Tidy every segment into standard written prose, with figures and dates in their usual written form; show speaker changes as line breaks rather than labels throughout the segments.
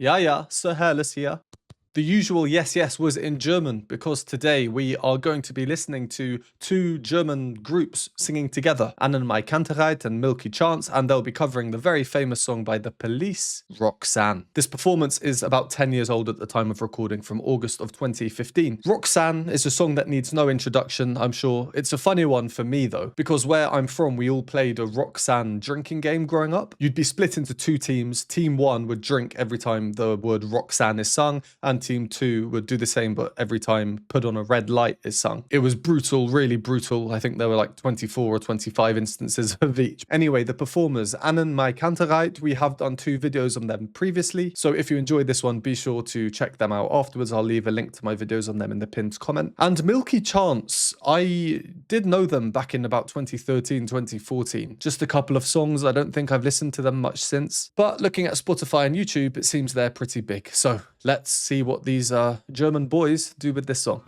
Ja, ja, Sir Hairless here. The usual yes, yes was in German because today we are going to be listening to two German groups singing together, AnnenMayKantereit and Milky Chance, and they'll be covering the very famous song by the Police, Roxanne. This performance is about 10 years old at the time of recording, from August of 2015. Roxanne is a song that needs no introduction, I'm sure. It's a funny one for me though, because where I'm from, we all played a Roxanne drinking game growing up. You'd be split into two teams. Team 1 would drink every time the word Roxanne is sung, and Team 2 would do the same, but every time Put on a Red Light is sung. It was brutal, really brutal. I think there were like 24 or 25 instances of each. Anyway, the performers, AnnenMayKantereit, we have done 2 videos on them previously, so if you enjoyed this one, be sure to check them out afterwards. I'll leave a link to my videos on them in the pinned comment. And Milky Chance, I did know them back in about 2013, 2014. Just a couple of songs. I don't think I've listened to them much since, but looking at Spotify and YouTube, it seems they're pretty big. So let's see what these German boys do with this song.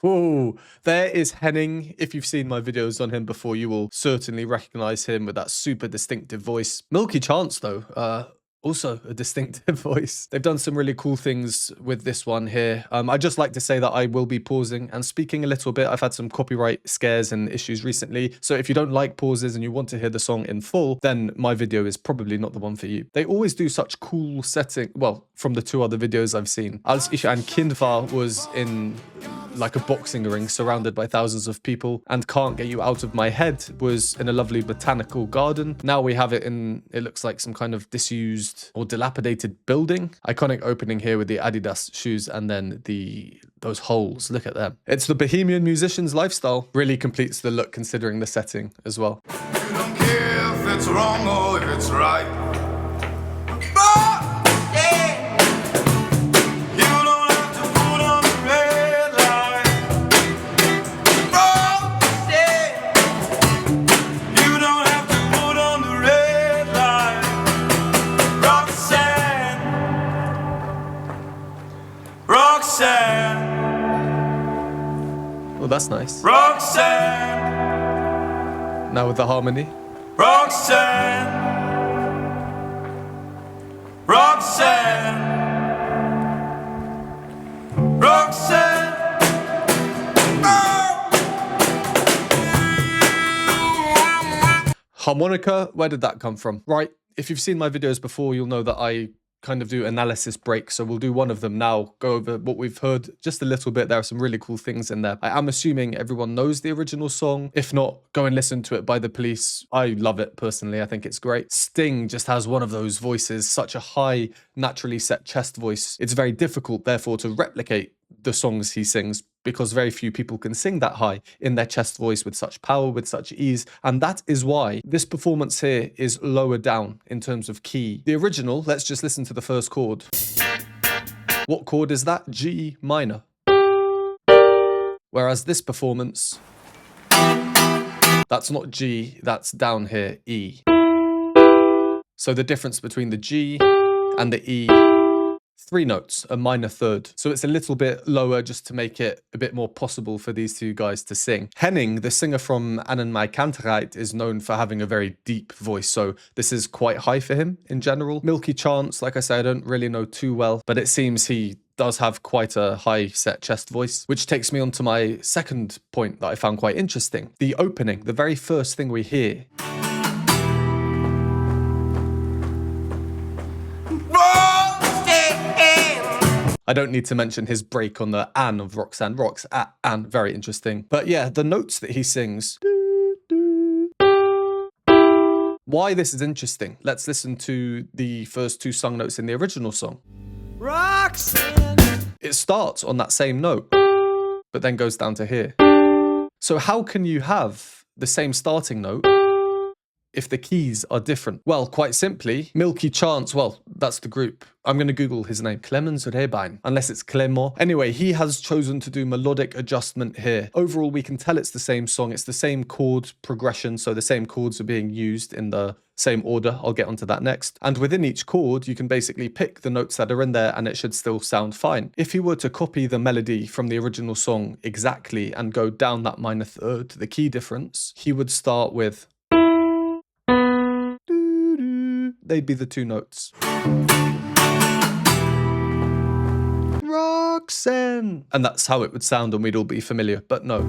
Whoa, there is Henning. If you've seen my videos on him before, you will certainly recognize him with that super distinctive voice. Milky Chance, though, also a distinctive voice. They've done some really cool things with this one here. I'd just like to say that I will be pausing and speaking a little bit. I've had some copyright scares and issues recently, so if you don't like pauses and you want to hear the song in full, then my video is probably not the one for you. They always do such cool setting. Well, from the 2 other videos I've seen. Als ich ein Kind war was in like a boxing ring surrounded by thousands of people, and Can't Get You Out of My Head was in a lovely botanical garden. Now we have it in, it looks like some kind of disused or dilapidated building. Iconic opening here with the Adidas shoes and then those holes. Look at them. It's the Bohemian musician's lifestyle. Really completes the look considering the setting as well.
You don't care if it's wrong or if it's right.
Oh, that's nice.
Roxanne.
Now with the harmony.
Roxanne. Roxanne. Roxanne.
Harmonica, where did that come from? Right, if you've seen my videos before, you'll know that I kind of do analysis breaks, so we'll do one of them now, go over what we've heard just a little bit. There are some really cool things in there. I am assuming everyone knows the original song. If not, go and listen to it by the Police. I love it personally. I think it's great. Sting just has one of those voices, such a high, naturally set chest voice. It's very difficult, therefore, to replicate the songs he sings, because very few people can sing that high in their chest voice with such power, with such ease. And that is why this performance here is lower down in terms of key. The original, let's just listen to the first chord. What chord is that? G minor. Whereas this performance, that's not G, that's down here, E. So the difference between the G and the E, 3 notes, a minor third. So it's a little bit lower just to make it a bit more possible for these 2 guys to sing. Henning, the singer from AnnenMayKantereit, is known for having a very deep voice, so this is quite high for him in general. Milky Chance, like I said, I don't really know too well, but it seems he does have quite a high set chest voice, which takes me on to my second point that I found quite interesting. The opening, the very first thing we hear. I don't need to mention his break on the Anne of Roxanne. Rox at Anne, very interesting. But yeah, the notes that he sings. Why this is interesting, let's listen to the first two sung notes in the original song. Roxanne. It starts on that same note, but then goes down to here. So how can you have the same starting note if the keys are different? Well, quite simply, Milky Chance, well, that's the group. I'm going to Google his name, Clemens Rebein, unless it's Clément. Anyway, he has chosen to do melodic adjustment here. Overall, we can tell it's the same song. It's the same chord progression, so the same chords are being used in the same order. I'll get onto that next. And within each chord, you can basically pick the notes that are in there and it should still sound fine. If you were to copy the melody from the original song exactly and go down that minor third to the key difference, he would start with... They'd be the two notes. Roxanne! And that's how it would sound and we'd all be familiar, but no.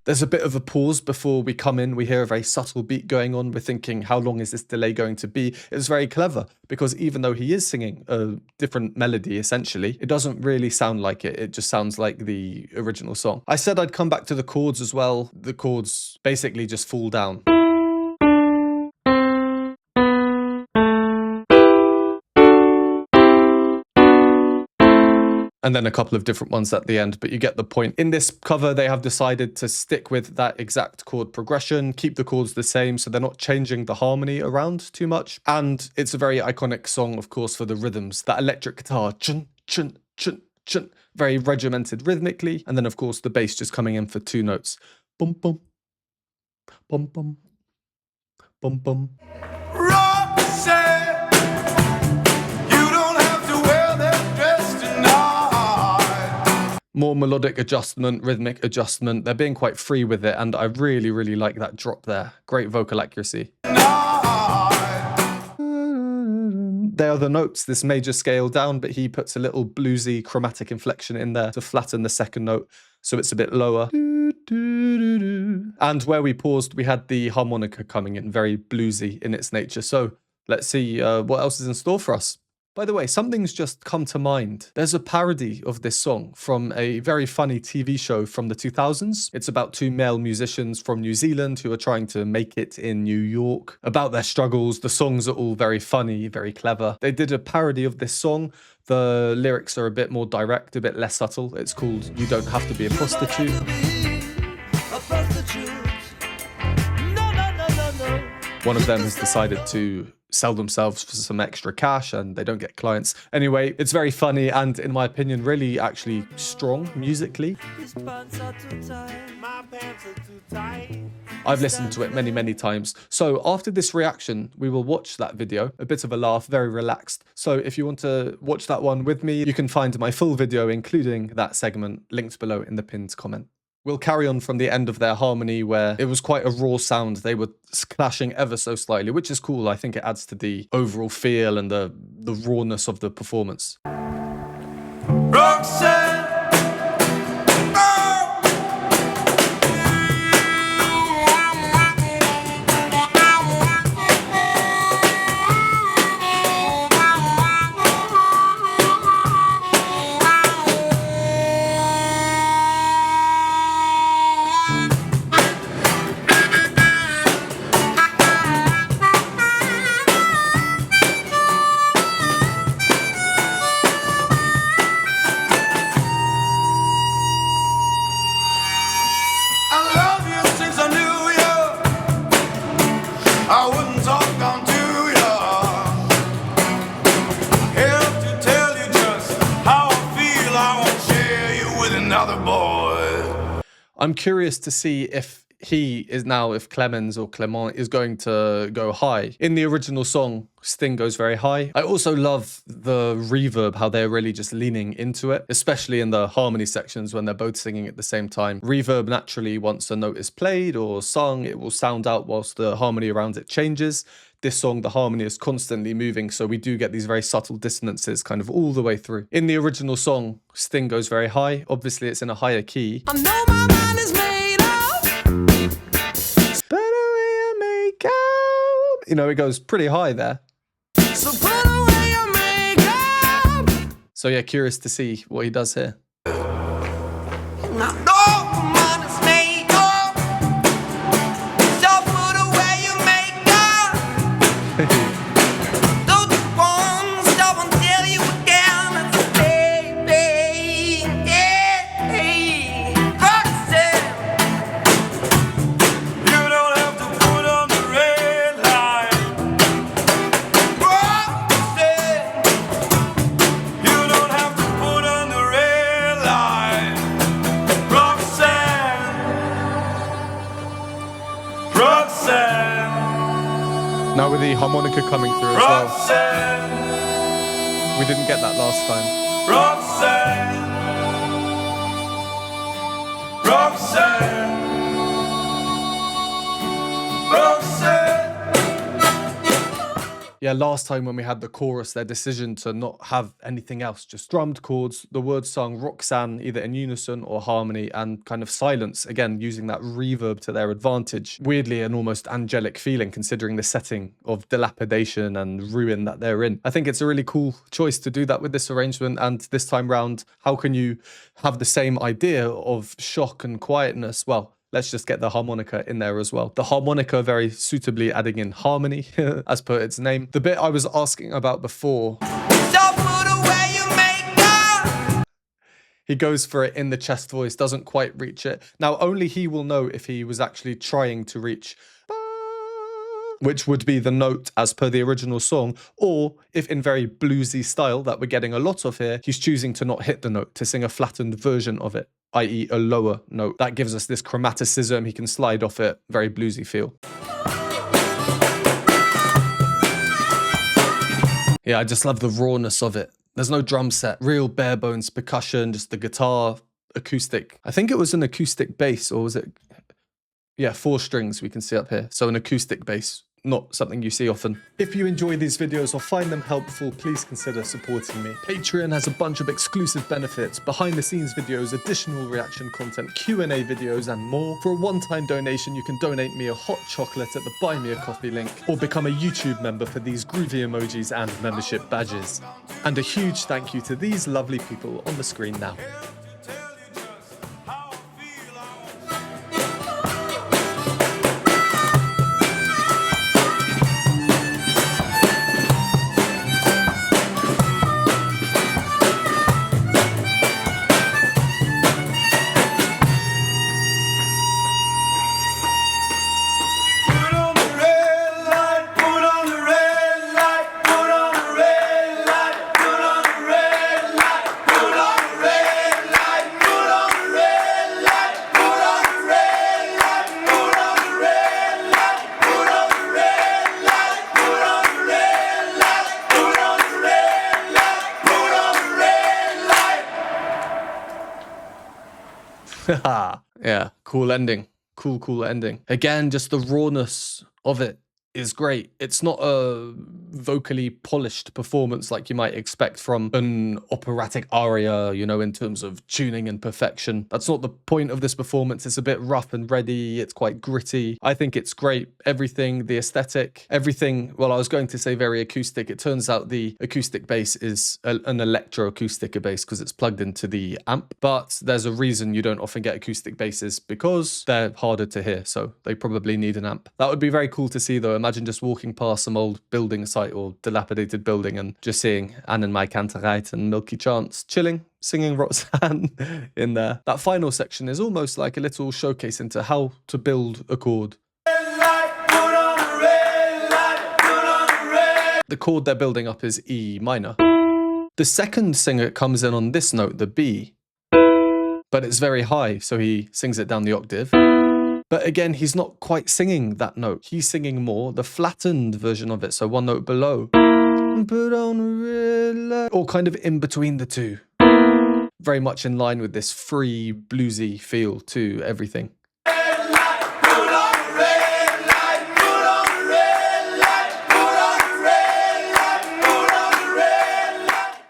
There's a bit of a pause before we come in. We hear a very subtle beat going on. We're thinking, how long is this delay going to be? It's very clever because even though he is singing a different melody, essentially, it doesn't really sound like it. It just sounds like the original song. I said I'd come back to the chords as well. The chords basically just fall down. And then a couple of different ones at the end, but you get the point. In this cover, they have decided to stick with that exact chord progression, keep the chords the same, so they're not changing the harmony around too much. And it's a very iconic song, of course, for the rhythms. That electric guitar, chun, chun, chun, chun, very regimented rhythmically. And then, of course, the bass just coming in for two notes. Bum, bum, bum, bum, bum, bum.
Roxanne,
more melodic adjustment, rhythmic adjustment. They're being quite free with it, and I really, really like that drop there. Great vocal accuracy. They are the notes, this major scale down, but he puts a little bluesy chromatic inflection in there to flatten the second note, so it's a bit lower. And where we paused, we had the harmonica coming in, very bluesy in its nature. So let's see what else is in store for us. By the way, something's just come to mind. There's a parody of this song from a very funny TV show from the 2000s. It's about two male musicians from New Zealand who are trying to make it in New York, about their struggles. The songs are all very funny, very clever. They did a parody of this song. The lyrics are a bit more direct, a bit less subtle. It's called You Don't Have to Be a Prostitute. One of them has decided to sell themselves for some extra cash and they don't get clients. Anyway, it's very funny and, in my opinion, really actually strong musically. I've listened to it many, many times. So after this reaction, we will watch that video. A bit of a laugh, very relaxed. So if you want to watch that one with me, you can find my full video, including that segment, linked below in the pinned comment. We'll carry on from the end of their harmony where it was quite a raw sound. They were clashing ever so slightly, which is cool. I think it adds to the overall feel and the rawness of the performance.
Roxanne.
I'm curious to see if if Clemens or Clément is going to go high. In the original song, Sting goes very high. I also love the reverb, how they're really just leaning into it, especially in the harmony sections when they're both singing at the same time. Reverb naturally, once a note is played or sung, it will sound out whilst the harmony around it changes. This song, the harmony is constantly moving, so we do get these very subtle dissonances kind of all the way through. In the original song, Sting goes very high. Obviously, it's in a higher key. I know my mind is made up. It's better way I make out. You know, it goes pretty high there.
So put away your makeup.
So yeah, curious to see what he does here.
Now, no woman's makeup. So put away your makeup. Those ones that won't tell you again. Baby, yeah, Roxanne. You don't have to put on the red light. Roxanne. You don't have to put on the red light. Roxanne. Roxanne.
Now with the harmonica coming through as well.
Roxanne.
We didn't get that last time.
Roxanne. Roxanne. Roxanne.
Yeah, last time when we had the chorus, their decision to not have anything else, just drummed chords, the words sung Roxanne, either in unison or harmony, and kind of silence, again, using that reverb to their advantage. Weirdly, an almost angelic feeling considering the setting of dilapidation and ruin that they're in. I think it's a really cool choice to do that with this arrangement, and this time round, how can you have the same idea of shock and quietness? Well, let's just get the harmonica in there as well. The harmonica very suitably adding in harmony, as per its name. The bit I was asking about before,
So put away your makeup.
he goes for it in the chest voice, doesn't quite reach it. Now, only he will know if he was actually trying to reach, which would be the note as per the original song, or if in very bluesy style that we're getting a lot of here, he's choosing to not hit the note, to sing a flattened version of it, i.e. a lower note. That gives us this chromaticism, he can slide off it, very bluesy feel. Yeah, I just love the rawness of it. There's no drum set, real bare bones percussion, just the guitar, acoustic. I think it was an acoustic bass, or was it? Yeah, 4 strings we can see up here. So an acoustic bass, not something you see often. If you enjoy these videos or find them helpful, please consider supporting me. Patreon has a bunch of exclusive benefits, behind the scenes videos, additional reaction content, Q&A videos, and more. For a one-time donation, you can donate me a hot chocolate at the Buy Me a Coffee link, or become a YouTube member for these groovy emojis and membership badges. And a huge thank you to these lovely people on the screen now.
Put on the red light. Put on the red light. Put on the red light. Put on the red light. Put on the red light. Put on the red light. Put on the red light. Put on the red light. Put on the red light. Put on the red light. Put on the red light. Put on the red light.
Yeah, cool ending. Cool ending. Again, just the rawness of it is great. It's not a vocally polished performance like you might expect from an operatic aria, you know, in terms of tuning and perfection. That's not the point of this performance. It's a bit rough and ready. It's quite gritty. I think it's great. Everything, the aesthetic, everything. Well, I was going to say very acoustic. It turns out the acoustic bass is an electroacoustic bass because it's plugged into the amp. But there's a reason you don't often get acoustic basses, because they're harder to hear. So they probably need an amp. That would be very cool to see though. Imagine just walking past some old building site or dilapidated building and just seeing AnnenMayKantereit and Milky Chance chilling, singing Roxanne in there. That final section is almost like a little showcase into how to build a chord. The chord they're building up is E minor. The second singer comes in on this note, the B, but it's very high, so he sings it down the octave. But again, he's not quite singing that note. He's singing more the flattened version of it, so one note below. Put on a red light. Or kind of in between the two. Very much in line with this free, bluesy feel to everything.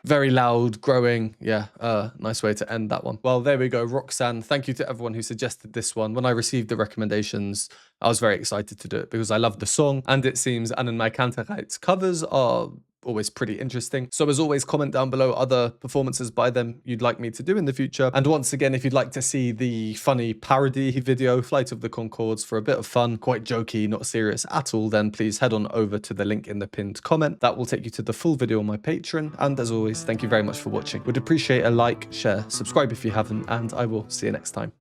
Very loud, growing. Yeah, nice way to end that one. Well, there we go, Roxanne. Thank you to everyone who suggested this one. When I received the recommendations, I was very excited to do it because I love the song, and it seems AnnenMayKantereit's covers are always pretty interesting. So as always, comment down below other performances by them you'd like me to do in the future. And once again, if you'd like to see the funny parody video, Flight of the Conchords, for a bit of fun, quite jokey, not serious at all, then please head on over to the link in the pinned comment. That will take you to the full video on my Patreon. And as always, thank you very much for watching. Would appreciate a like, share, subscribe if you haven't, and I will see you next time.